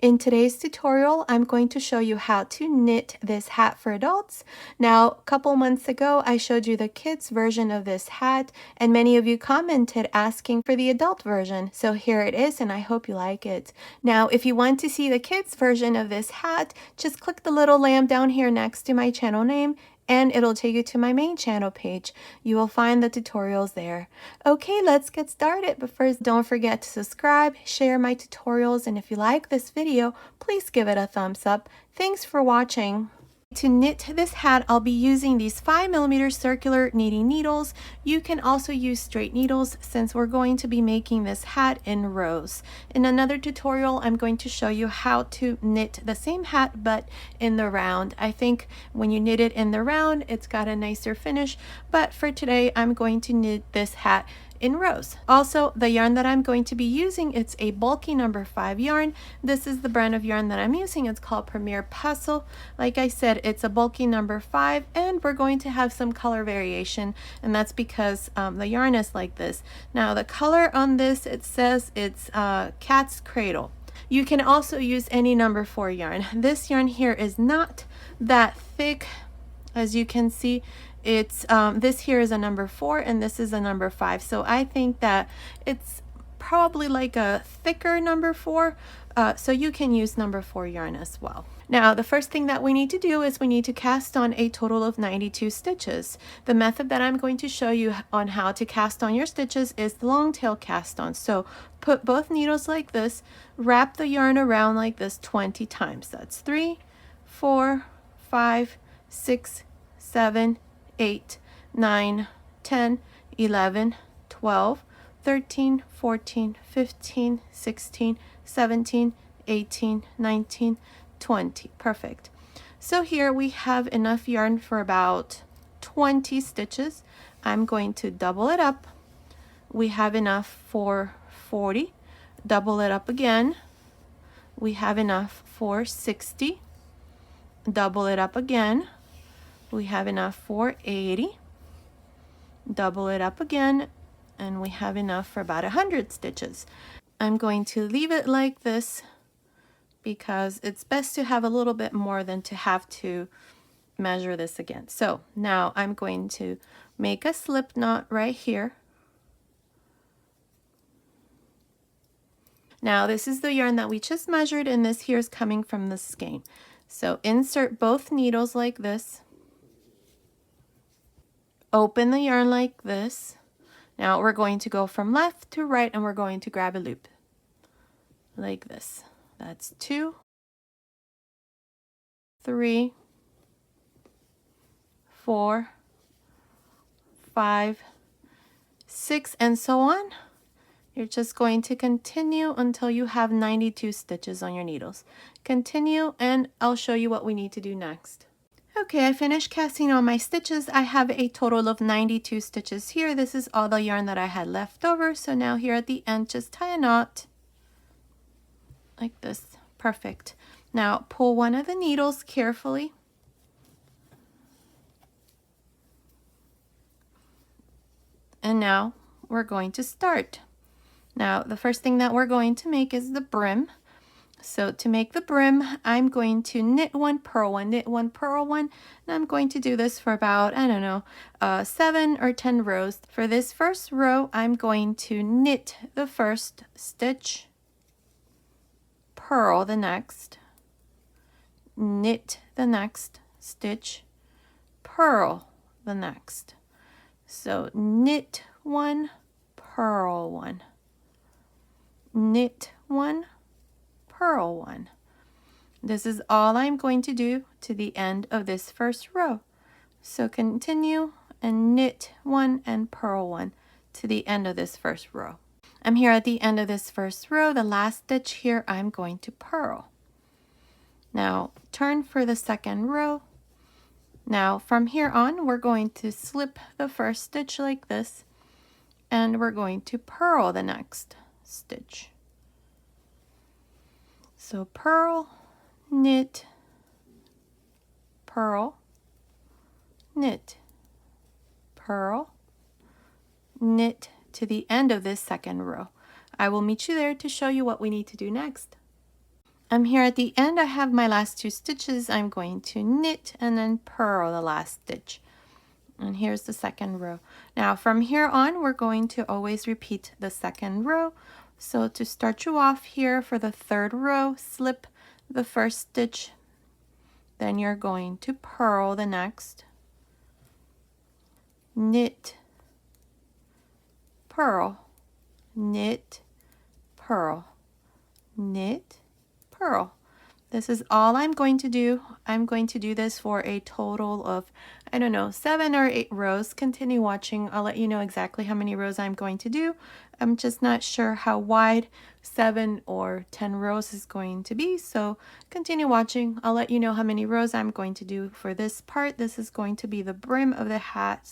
In today's tutorial, I'm going to show you how to knit this hat for adults. Now, a couple months ago, I showed you the kids version of this hat, and many of you commented asking for the adult version. So here it is, and I hope you like it. Now, if you want to see the kids version of this hat, just click the little lamb down here next to my channel name, and it'll take you to my main channel page. You will find the tutorials there. Okay, let's get started, but first don't forget to subscribe, share my tutorials, and if you like this video, please give it a thumbs up. Thanks for watching. To knit this hat, I'll be using these 5mm circular knitting needles. You can also use straight needles since we're going to be making this hat in rows. In another tutorial, I'm going to show you how to knit the same hat but in the round. I think when you knit it in the round, it's got a nicer finish, but for today, I'm going to knit this hat in rows. Also, the yarn that I'm going to be using, it's a bulky number 5 yarn. This is the brand of yarn that I'm using. It's called Premier Puzzle. Like I said, it's a bulky number 5, and we're going to have some color variation, and that's because the yarn is like this. Now, the color on this, it says it's Cat's Cradle. You can also use any number 4 yarn. This yarn here is not that thick, as you can see. It's this here is a number 4 and this is a number 5, so I think that it's probably like a thicker number 4, so you can use number 4 yarn as well. Now, the first thing that we need to do is we need to cast on a total of 92 stitches. The method that I'm going to show you on how to cast on your stitches is the long tail cast on. So put both needles like this, wrap the yarn around like this 20 times. That's 3, 4, 5, 6, 7, 8, 9, 10, 11, 12, 13, 14, 15, 16, 17, 18, 19, 20. Perfect. So here we have enough yarn for about 20 stitches. I'm going to double it up. We have enough for 40. Double it up again. We have enough for 60. Double it up again. We have enough for 80. Double it up again, and we have enough for about 100 stitches. I'm going to leave it like this because it's best to have a little bit more than to have to measure this again. So now I'm going to make a slip knot right here. Now this is the yarn that we just measured, and this here is coming from the skein. So insert both needles like this. Open the yarn like this. Now we're going to go from left to right, and we're going to grab a loop like this. That's 2, 3, 4, 5, 6, and so on. You're just going to continue until you have 92 stitches on your needles. Continue, and I'll show you what we need to do next. Okay, I finished casting on my stitches. I have a total of 92 stitches here. This is all the yarn that I had left over. So now here at the end, just tie a knot like this. Perfect. Now pull one of the needles carefully. And now we're going to start. Now the first thing that we're going to make is the brim. So to make the brim, I'm going to knit 1, purl 1, knit 1, purl 1, and I'm going to do this for about, I don't know, 7 or 10 rows. For this first row, I'm going to knit the first stitch, purl the next, knit the next stitch, purl the next. So knit 1, purl 1, knit 1, purl 1. This is all I'm going to do to the end of this first row. So continue and knit 1 and purl 1 to the end of this first row. I'm here at the end of this first row. The last stitch here, I'm going to purl. Now turn for the second row. Now from here on, we're going to slip the first stitch like this, and we're going to purl the next stitch. So purl, knit, purl, knit, purl, knit to the end of this second row. I will meet you there to show you what we need to do next. I'm here at the end. I have my last 2 stitches. I'm going to knit and then purl the last stitch. And here's the second row. Now from here on, we're going to always repeat the second row. So to start you off here for the 3rd row, slip the first stitch, then you're going to purl the next, knit, purl, knit, purl, knit, purl. This is all I'm going to do. I'm going to do this for a total of, I don't know, 7 or 8 rows. Continue watching. I'll let you know exactly how many rows I'm going to do. I'm just not sure how wide 7 or 10 rows is going to be. So continue watching. I'll let you know how many rows I'm going to do for this part. This is going to be the brim of the hat.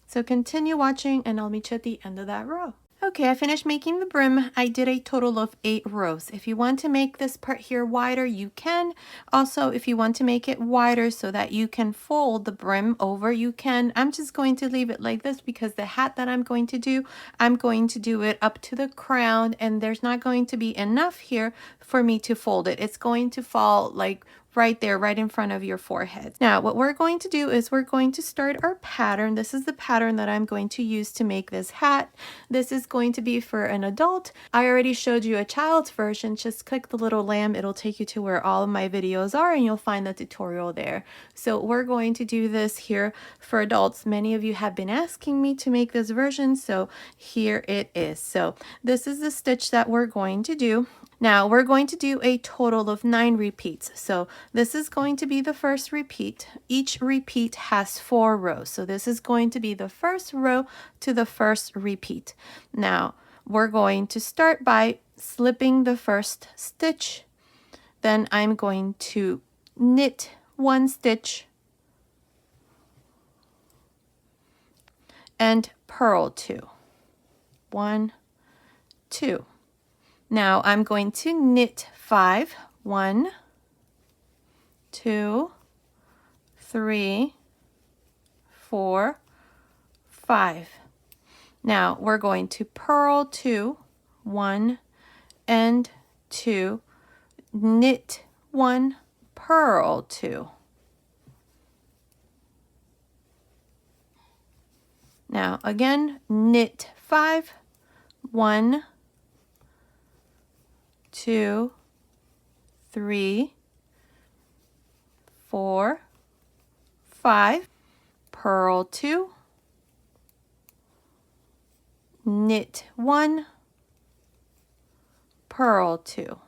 So continue watching and I'll meet you at the end of that row. Okay, I finished making the brim. I did a total of 8 rows. If you want to make this part here wider, you can. Also, if you want to make it wider so that you can fold the brim over, you can. I'm just going to leave it like this because the hat that I'm going to do it up to the crown, and there's not going to be enough here for me to fold it. It's going to fall like right there, right in front of your forehead. Now, what we're going to do is we're going to start our pattern. This is the pattern that I'm going to use to make this hat. This is going to be for an adult. I already showed you a child's version. Just click the little lamb. It'll take you to where all of my videos are and you'll find the tutorial there. So we're going to do this here for adults. Many of you have been asking me to make this version, so here it is. So this is the stitch that we're going to do. Now we're going to do a total of 9 repeats. So this is going to be the first repeat. Each repeat has 4 rows. So this is going to be the first row to the first repeat. Now we're going to start by slipping the first stitch. Then I'm going to knit 1 stitch and purl 2. 1, 2. Now I'm going to knit 5. 1, 2, 3, 4, 5. Now we're going to purl 2, 1 and 2, knit 1, purl 2. Now again, knit 5, 1, 2, 3, 4, 5, purl 2, knit 1, purl 2.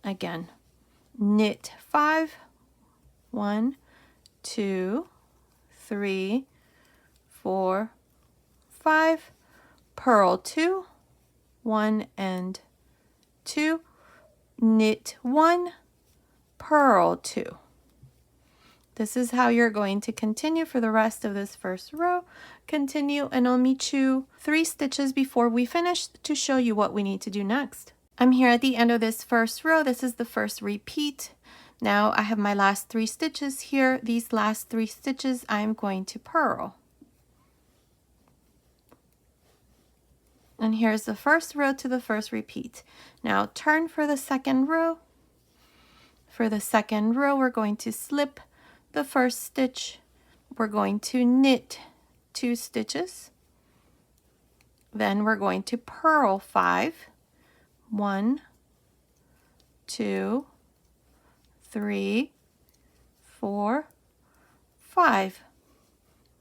Again, knit 5, 1, 2, 3, 4, 5, purl 2, 1 and 2, knit 1, purl 2. This is how you're going to continue for the rest of this first row. Continue and I'll meet you 3 stitches before we finish to show you what we need to do next. I'm here at the end of this first row. This is the first repeat. Now I have my last 3 stitches here. These last 3 stitches I'm going to purl. And here's the first row to the first repeat. Now turn for the second row. For the second row, we're going to slip the first stitch. We're going to knit 2 stitches. Then we're going to purl 5. 1, 2, 3, 4, 5.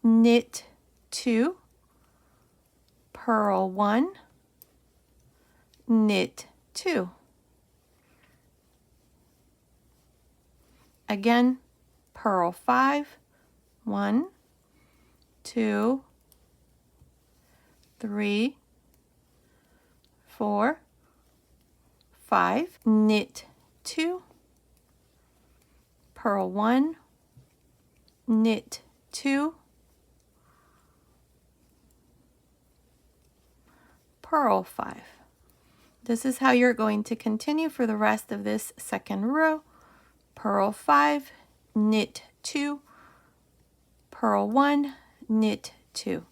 Knit 2. Purl 1, knit 2. Again, purl 5, 1, 2, 3, 4, 5, knit 2, purl 1, knit 2, purl 5. This is how you're going to continue for the rest of this second row. Purl 5, knit 2, purl 1, knit 2.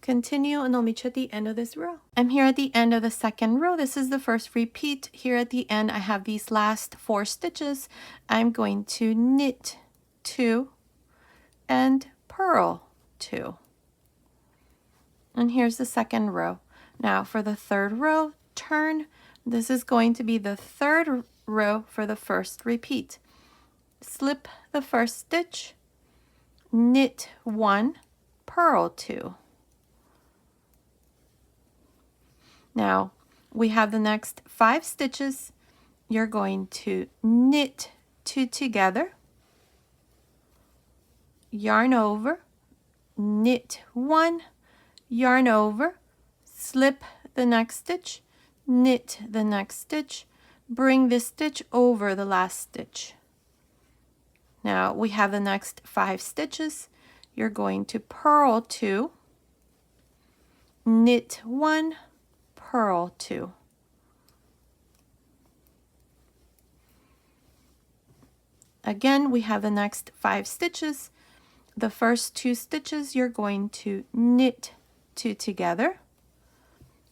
Continue and I'll meet you at the end of this row. I'm here at the end of the second row. This is the first repeat. Here at the end I have these last 4 stitches. I'm going to knit 2 and purl 2. And here's the second row. Now for the third row, turn. This is going to be the third row for the first repeat. Slip the first stitch, knit 1, purl 2. Now we have the next 5 stitches. You're going to knit 2 together, yarn over, knit 1, yarn over, slip the next stitch, knit the next stitch, bring this stitch over the last stitch. Now we have the next 5 stitches. You're going to purl 2, knit 1, purl 2. Again, we have the next 5 stitches. The first 2 stitches you're going to knit 2 together,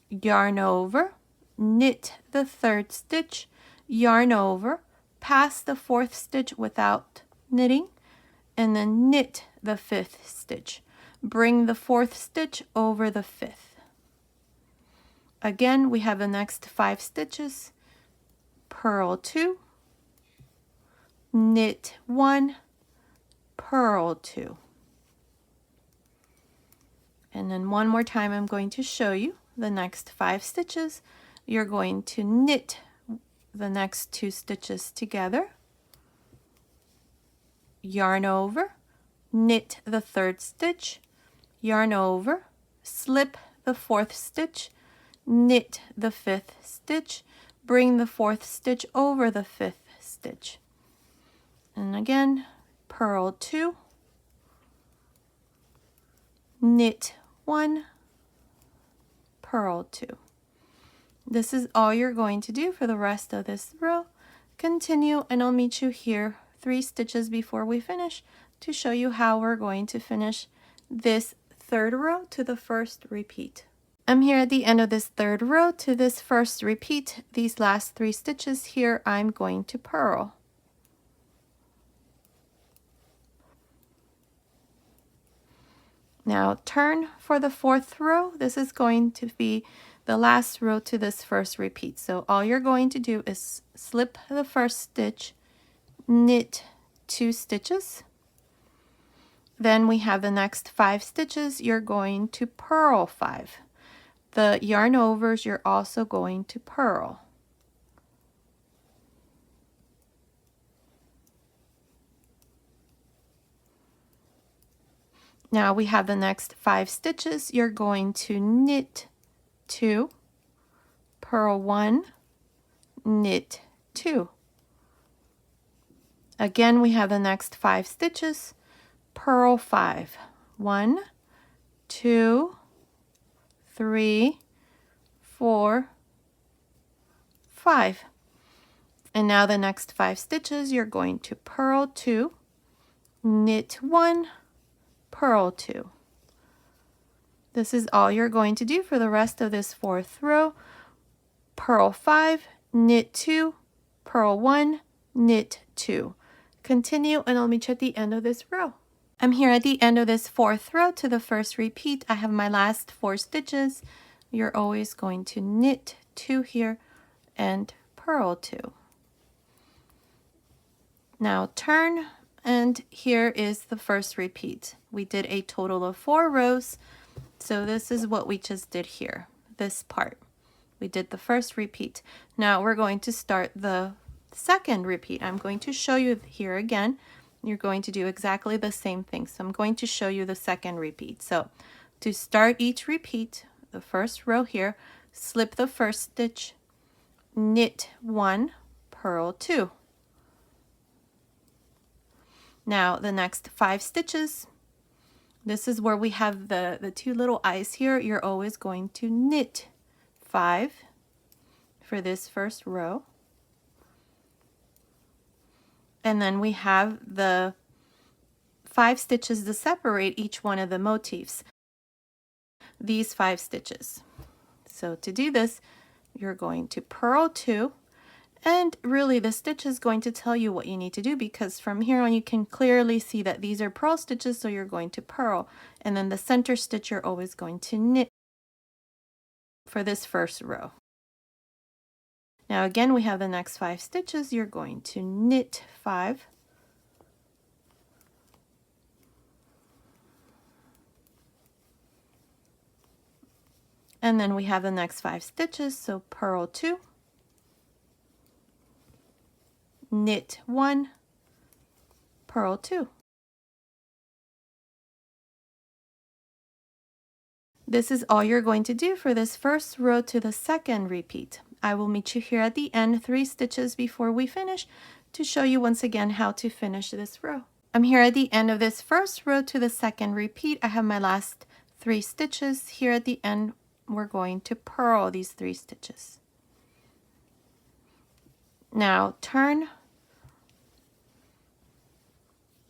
yarn over, knit the third stitch, yarn over, pass the 4th stitch without knitting, and then knit the 5th stitch. Bring the 4th stitch over the 5th. Again, we have the next 5 stitches, purl 2, knit 1, purl 2. And then one more time I'm going to show you the next 5 stitches. You're going to knit the next 2 stitches together, yarn over, knit the 3rd stitch, yarn over, slip the 4th stitch, knit the 5th stitch, bring the 4th stitch over the 5th stitch. And again, purl 2, knit 1, purl 2. This is all you're going to do for the rest of this row. Continue and I'll meet you here 3 stitches before we finish to show you how we're going to finish this third row to the first repeat. I'm here at the end of this third row to this first repeat. These last 3 stitches here I'm going to purl. Now turn for the 4th row. This is going to be the last row to this first repeat. So all you're going to do is slip the first stitch, knit 2 stitches. Then we have the next 5 stitches. You're going to purl 5. The yarn overs you're also going to purl. Now we have the next 5 stitches. You're going to knit 2, purl 1, knit 2. Again, we have the next 5 stitches, purl 5. 1, 2, 3, 4, 5. And now the next 5 stitches, you're going to purl 2, knit 1, purl 2. This is all you're going to do for the rest of this 4th row. Purl 5, knit 2, purl 1, knit 2. Continue and I'll meet you at the end of this row. I'm here at the end of this 4th row to the first repeat. I have my last 4 stitches. You're always going to knit 2 here and purl 2. Now turn, and here is the first repeat. We did a total of 4 rows, so this is what we just did here, this part. We did the first repeat. Now we're going to start the second repeat. I'm going to show you here again. You're going to do exactly the same thing. So I'm going to show you the second repeat. So to start each repeat, the first row here, slip the first stitch, knit 1, purl 2. Now the next 5 stitches, this is where we have the 2 little eyes here. You're always going to knit 5 for this first row. And then we have the 5 stitches to separate each one of the motifs. these 5 stitches. So to do this, you're going to purl 2, and really the stitch is going to tell you what you need to do, because from here on you can clearly see that these are purl stitches, so you're going to purl, and then the center stitch you're always going to knit for this first row. Now again, we have the next 5 stitches. You're going to knit 5, and then we have the next 5 stitches, so purl 2, knit 1, purl 2. This is all you're going to do for this first row to the second repeat. I will meet you here at the end, 3 stitches before we finish, to show you once again how to finish this row. I'm here at the end of this first row to the second repeat. I have my last 3 stitches. Here at the end, we're going to purl these 3 stitches. Now turn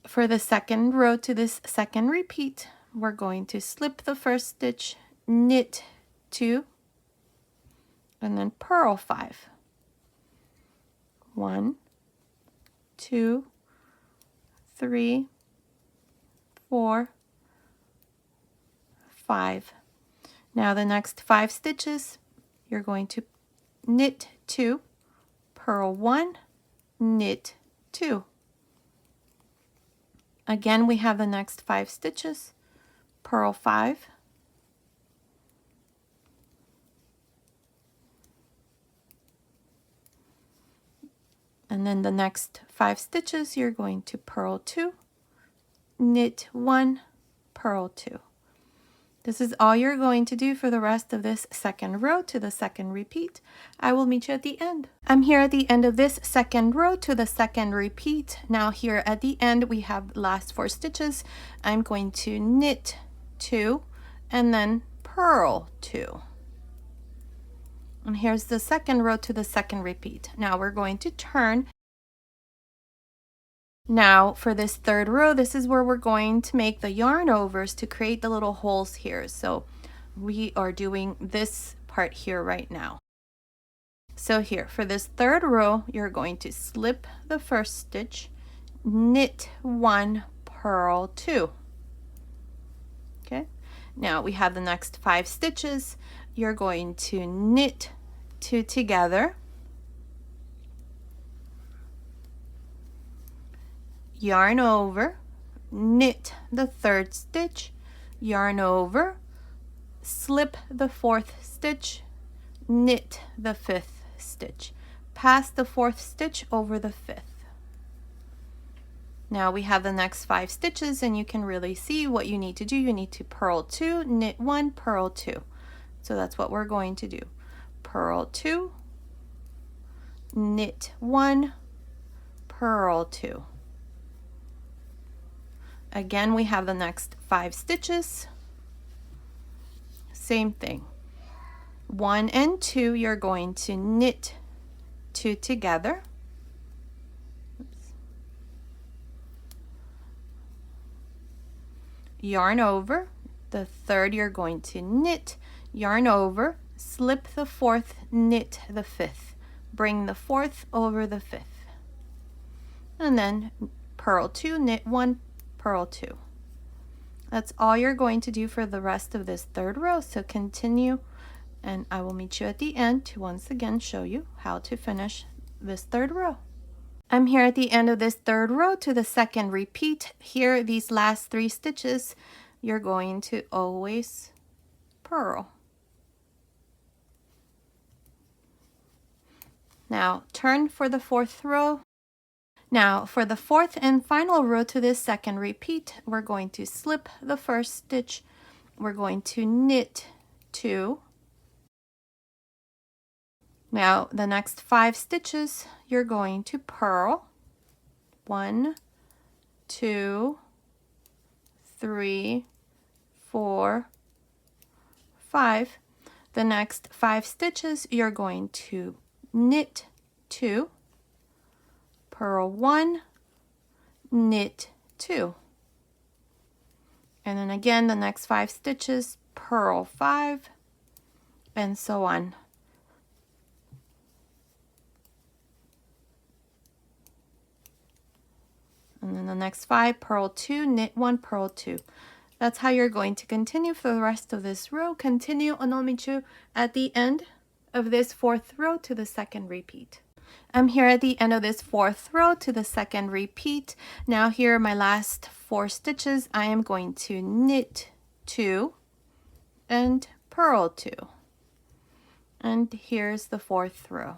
for the second row to this second repeat. We're going to slip the first stitch, knit 2, and then purl 5. 1, 2, 3, 4, 5. Now the next 5 stitches, you're going to knit 2, purl 1, knit 2. Again, we have the next 5 stitches, purl 5, and then the next 5 stitches, you're going to purl 2, knit 1, purl 2. This is all you're going to do for the rest of this second row to the second repeat. I will meet you at the end. I'm here at the end of this second row to the second repeat. Now here at the end, we have the last 4 stitches. I'm going to knit 2 and then purl 2. And here's the second row to the second repeat. Now we're going to turn. Now for this third row, this is where we're going to make the yarn overs to create the little holes here. So we are doing this part here right now. So here for this third row, you're going to slip the first stitch, knit 1, purl 2. Okay, now we have the next 5 stitches. You're going to knit 2 together, yarn over, knit the third stitch, yarn over, slip the 4th stitch, knit the 5th stitch, pass the 4th stitch over the 5th. Now we have the next 5 stitches, and you can really see what you need to do. You need to purl 2, knit 1, purl 2. So that's what we're going to do. Purl 2, knit 1, purl 2. Again, we have the next 5 stitches. Same thing. 1 and 2, you're going to knit 2 together. Oops. Yarn over. The third, you're going to knit, yarn over, slip the 4th, knit the 5th. Bring the 4th over the 5th. And then purl 2, knit 1, purl 2. That's all you're going to do for the rest of this third row. So continue, and I will meet you at the end to once again show you how to finish this third row. I'm here at the end of this third row to the second repeat. Here, these last 3 stitches, you're going to always purl. Now turn for the 4th row. Now for the 4th and final row to this second repeat, we're going to slip the first stitch, we're going to knit 2. Now the next 5 stitches, you're going to purl 1, 2, 3, 4, 5. The next 5 stitches, you're going to knit 2, purl 1, knit 2. And then again, the next 5 stitches, purl 5, and so on. And then the next 5, purl 2, knit 1, purl 2. That's how you're going to continue for the rest of this row. Continue onomichu at the end of this 4th row to the 2nd repeat. I'm here at the end of this 4th row to the 2nd repeat. Now here are my last 4 stitches. I am going to knit 2 and purl 2. And here's the 4th row.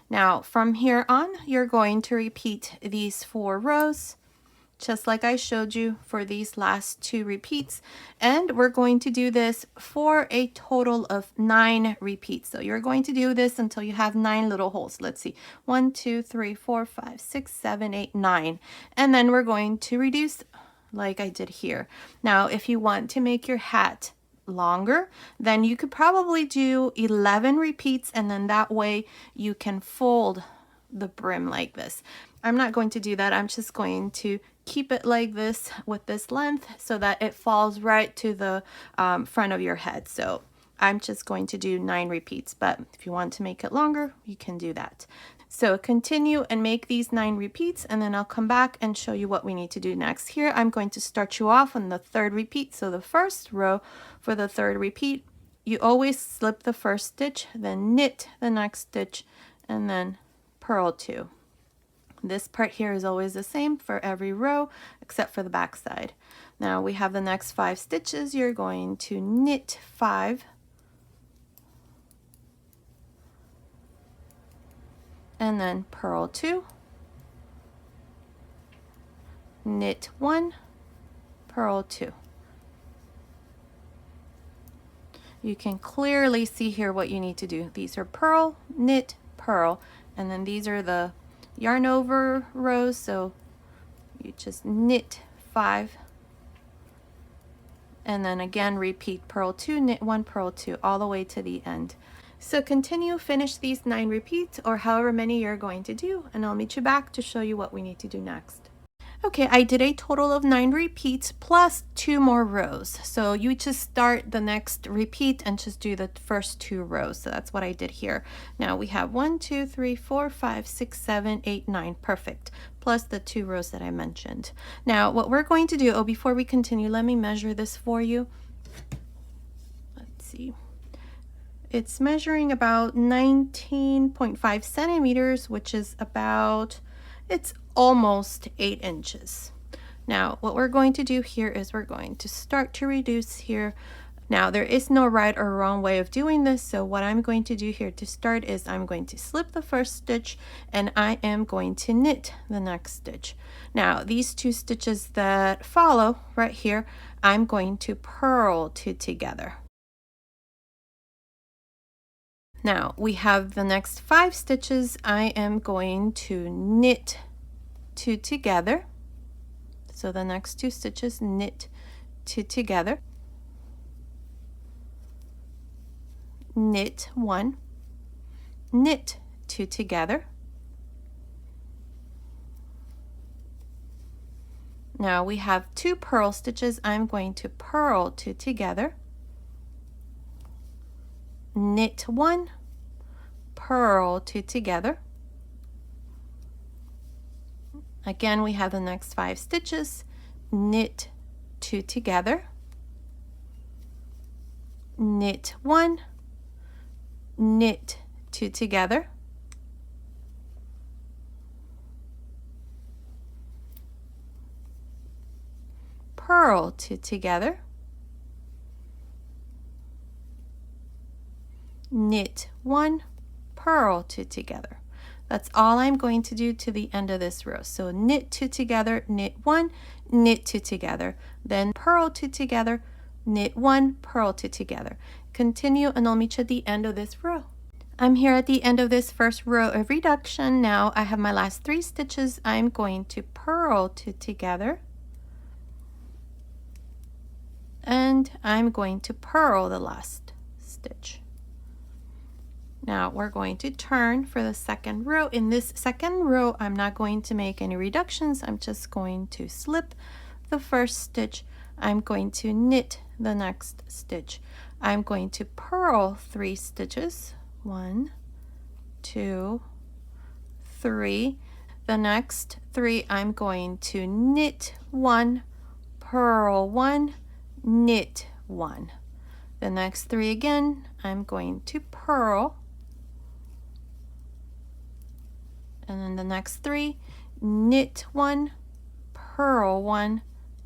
Now from here on, you're going to repeat these 4 rows just like I showed you for these last 2 repeats, and we're going to do this for a total of 9 repeats. So you're going to do this until you have 9 little holes. Let's see, 1 2 3 4 5 6 7 8 9, and then we're going to reduce like I did here. Now if you want to make your hat longer, then you could probably do 11 repeats, and then that way you can fold the brim like this. I'm not going to do that. I'm just going to keep it like this with this length so that it falls right to the front of your head. So I'm just going to do 9 repeats, but if you want to make it longer, you can do that. So continue and make these 9 repeats, and then I'll come back and show you what we need to do next. Here I'm going to start you off on the 3rd repeat. So the first row for the 3rd repeat, you always slip the first stitch, then knit the next stitch, and then purl 2. This part here is always the same for every row except for the back side. Now we have the next 5 stitches. You're going to knit 5 and then purl 2, knit 1, purl 2. You can clearly see here what you need to do. These are purl, knit, purl, and then these are the yarn over rows, so you just knit 5 and then again repeat purl 2, knit 1, purl 2 all the way to the end. So continue, finish these 9 repeats or however many you're going to do, and I'll meet you back to show you what we need to do next. Okay, I did a total of 9 repeats plus 2 more rows. So you just start the next repeat and just do the first 2 rows. So that's what I did here. Now we have 1 2 3 4 5 6 7 8 9. Perfect. Plus the 2 rows that I mentioned. Now what we're going to do, before we continue, let me measure this for you. Let's see. It's measuring about 19.5 centimeters, which is about, it's almost 8 inches. Now what we're going to do here is we're going to start to reduce here. Now there is no right or wrong way of doing this, so what I'm going to do here to start is I'm going to slip the first stitch and I am going to knit the next stitch. Now these 2 stitches that follow right here, I'm going to purl 2 together. Now we have the next 5 stitches. I am going to knit 2 together. So the next 2 stitches, knit 2 together, knit 1, knit 2 together. Now we have 2 purl stitches. I'm going to purl 2 together, knit 1, purl 2 together. Again, we have the next 5 stitches, knit 2 together, knit 1, knit 2 together, purl 2 together, knit 1, purl 2 together. That's all I'm going to do to the end of this row. So knit 2 together, knit 1, knit 2 together, then purl 2 together, knit 1, purl 2 together. Continue and I'll meet you at the end of this row. I'm here at the end of this first row of reduction. Now I have my last 3 stitches. I'm going to purl 2 together and I'm going to purl the last stitch. Now we're going to turn for the second row. In this second row, I'm not going to make any reductions. I'm just going to slip the first stitch. I'm going to knit the next stitch. I'm going to purl 3 stitches. 1, 2, 3. The next 3 I'm going to knit 1, purl 1, knit 1. The next 3 again, I'm going to purl, and then the next 3, knit 1, purl 1,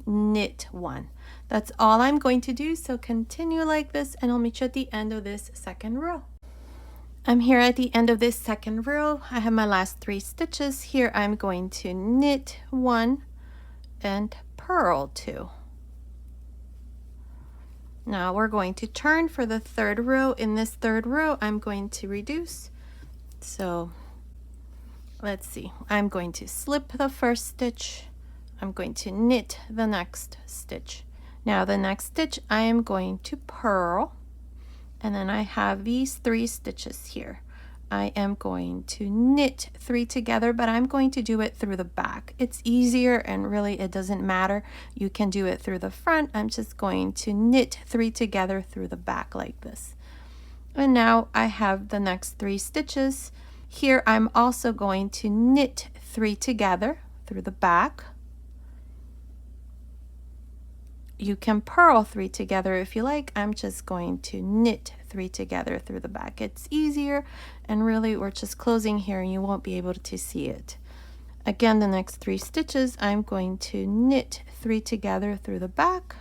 knit 1. That's all I'm going to do, so continue like this and I'll meet you at the end of this second row. I'm here at the end of this second row. I have my last 3 stitches. Here I'm going to knit 1 and purl 2. Now we're going to turn for the third row. In this third row, I'm going to reduce. So let's see. I'm going to slip the first stitch. I'm going to knit the next stitch. Now the next stitch, I am going to purl. And then I have these 3 stitches here. I am going to knit 3 together, but I'm going to do it through the back. It's easier and really it doesn't matter. You can do it through the front. I'm just going to knit 3 together through the back like this. And now I have the next 3 stitches. Here I'm also going to knit 3 together through the back. You can purl 3 together if you like. I'm just going to knit 3 together through the back. It's easier, and really we're just closing here and you won't be able to see it. Again, the next 3 stitches, I'm going to knit 3 together through the back.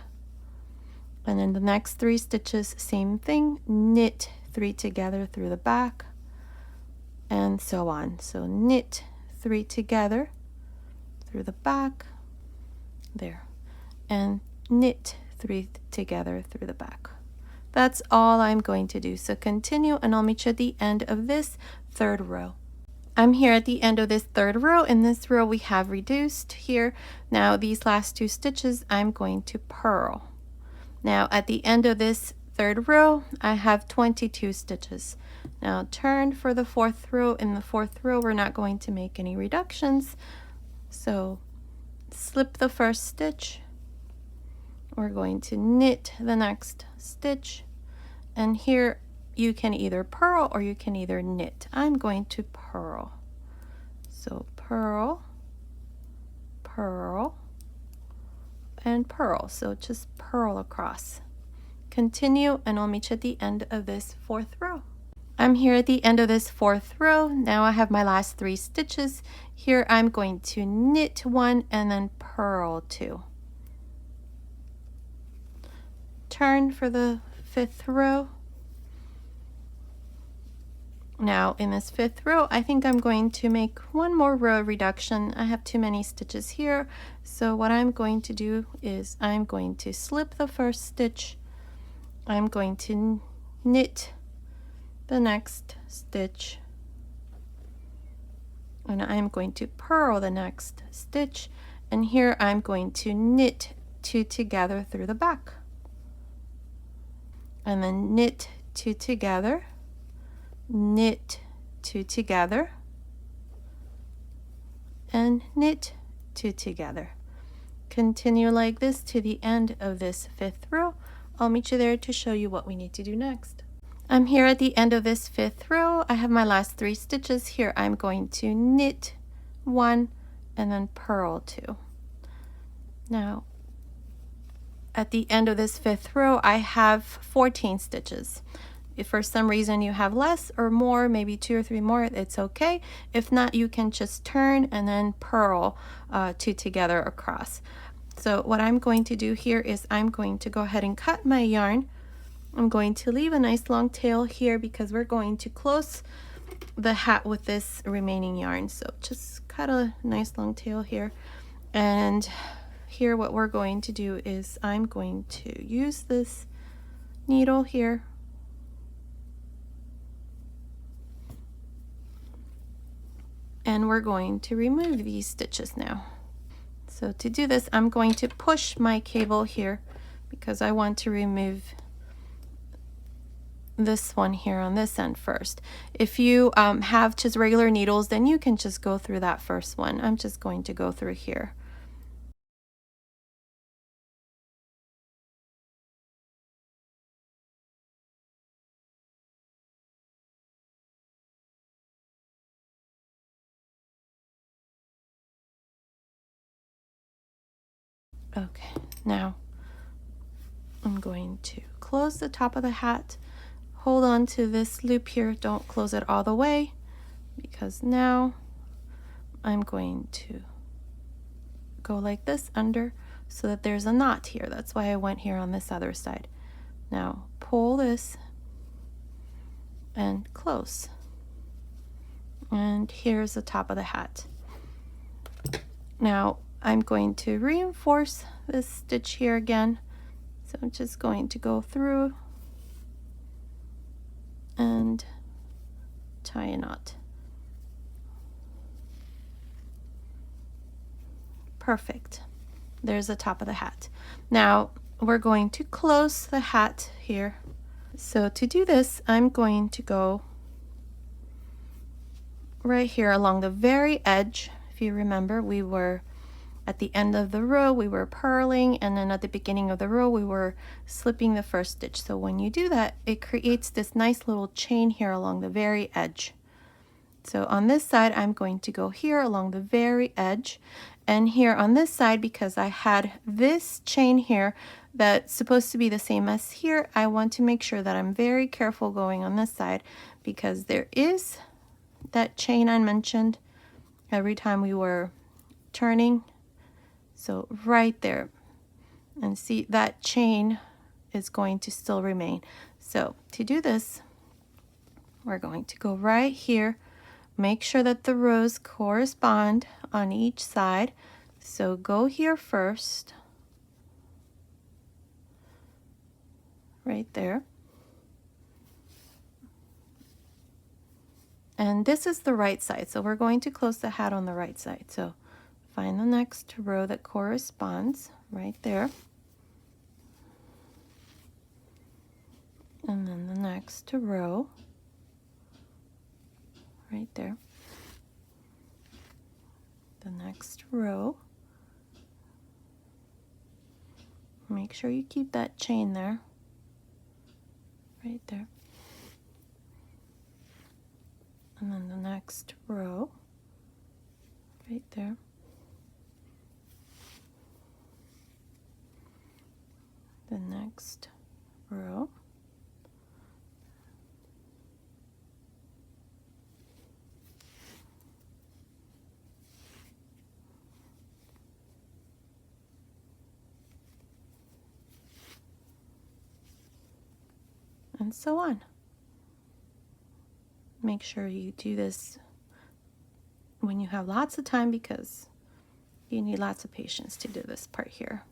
And then the next 3 stitches, same thing, knit 3 together through the back, and so on. So knit 3 together through the back, there, and knit 3 together through the back. That's all I'm going to do. So continue and I'll meet you at the end of this third row. I'm here at the end of this third row. In this row we have reduced here. Now these last 2 stitches I'm going to purl. Now at the end of this third row I have 22 stitches. Now turn for the 4th row. In the 4th row we're not going to make any reductions. So slip the first stitch. We're going to knit the next stitch, and here you can either purl or you can either knit. I'm going to purl. So purl, purl, and purl. So just purl across. Continue and I'll meet you at the end of this 4th row. I'm here at the end of this 4th row. Now I have my last 3 stitches. Here I'm going to knit 1 and then purl 2. Turn for the 5th row. Now in this 5th row, I think I'm going to make one more row reduction. I have too many stitches here. So what I'm going to do is I'm going to slip the first stitch. I'm going to knit the next stitch. And I'm going to purl the next stitch. And here I'm going to knit 2 together through the back. And then knit 2 together, knit 2 together, and knit 2 together. Continue like this to the end of this 5th row. I'll meet you there to show you what we need to do next. I'm here at the end of this 5th row. I have my last 3 stitches. Here I'm going to knit 1 and then purl 2. Now at the end of this 5th row, I have 14 stitches. If for some reason you have less or more, maybe 2 or 3 more, it's okay. If not, you can just turn and then purl 2 together across. So what I'm going to do here is I'm going to go ahead and cut my yarn. I'm going to leave a nice long tail here because we're going to close the hat with this remaining yarn. So just cut a nice long tail here, and here what we're going to do is I'm going to use this needle here and we're going to remove these stitches now. So to do this, I'm going to push my cable here because I want to remove this one here on this end first. If you have just regular needles, then you can just go through that first one. I'm just going to go through here. Okay, now I'm going to close the top of the hat. Hold on to this loop here. Don't close it all the way, because now I'm going to go like this under so that there's a knot here. That's why I went here on this other side. Now pull this and close. And here's the top of the hat. Now I'm going to reinforce this stitch here again. So I'm just going to go through and tie a knot. Perfect. There's the top of the hat. Now we're going to close the hat here. So to do this, I'm going to go right here along the very edge. If you remember, we were at the end of the row, we were purling, and then at the beginning of the row, we were slipping the first stitch. So when you do that, it creates this nice little chain here along the very edge. So on this side, I'm going to go here along the very edge, and here on this side, because I had this chain here that's supposed to be the same as here, I want to make sure that I'm very careful going on this side, because there is that chain I mentioned every time we were turning. So right there, and see that chain is going to still remain. So to do this, we're going to go right here. Make sure that the rows correspond on each side. So go here first, right there. And this is the right side, so we're going to close the hat on the right side. So find the next row that corresponds right there. And then the next row right there. The next row. Make sure you keep that chain there. Right there. And then the next row right there. The next row. And so on. Make sure you do this when you have lots of time, because you need lots of patience to do this part here.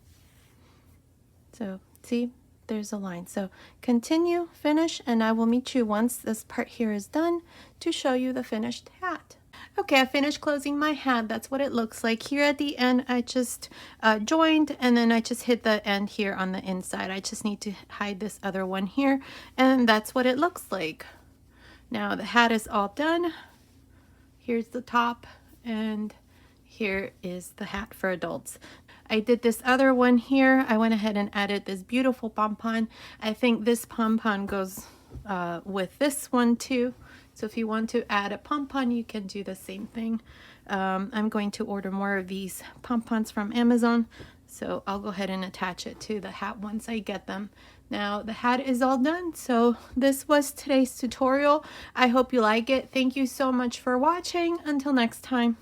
So see, there's a line. So continue, finish, and I will meet you once this part here is done to show you the finished hat. Okay, I finished closing my hat. That's what it looks like. Here at the end, I just joined, and then I just hit the end here on the inside. I just need to hide this other one here, and that's what it looks like. Now the hat is all done. Here's the top, and here is the hat for adults. I did this other one here. I went ahead and added this beautiful pom-pom. I think this pom-pom goes with this one too. So if you want to add a pom-pom, you can do the same thing. I'm going to order more of these pom-poms from Amazon. So I'll go ahead and attach it to the hat once I get them. Now the hat is all done. So this was today's tutorial. I hope you like it. Thank you so much for watching. Until next time.